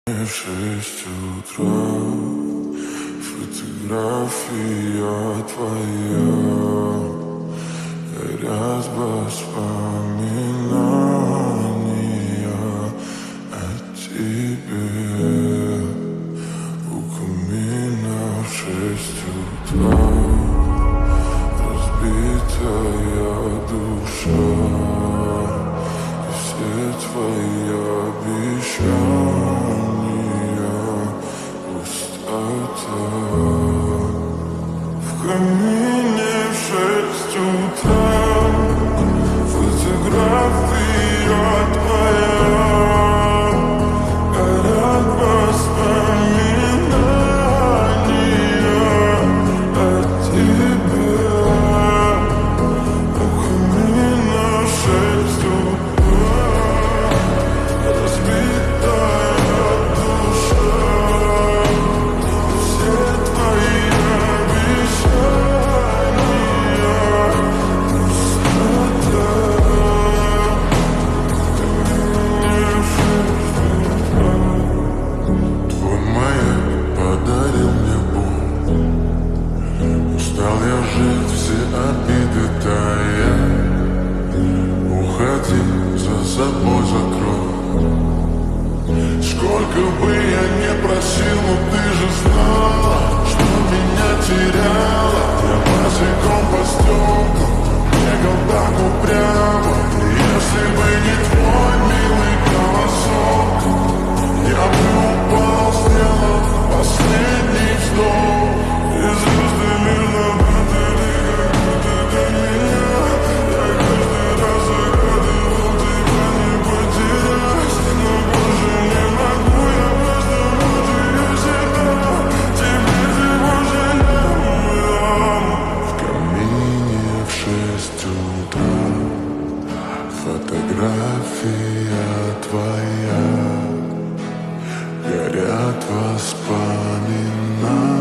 В 6 утра фотография твоя, горят воспоминания о тебе. У камина в 6 утра разбитая душа, и все твои обещания пустота. В камине в 6 утра фотография твоя, горят воспоминания о тебе. У камина в 6 утра разбитая душа, все твои обещания пустота. Твой маяк подарил мне боль, устал я жить, все обиды тая. Уходи, за собой закрой. Сколько бы я не просил, но ты же знала, что меня теряла. Я босиком по стеклам бегал так упрямо. И если бы не твой милый голосок, я бы упал, сделал последний вздох. И звезды лишь забыли, как будто до меня. Я каждый раз загадывал тебя не потерять, но больше не могу, я просто мучаю себя. Теперь ты больше не моя. В камине в 6 утра фотография твоя, горят воспоминания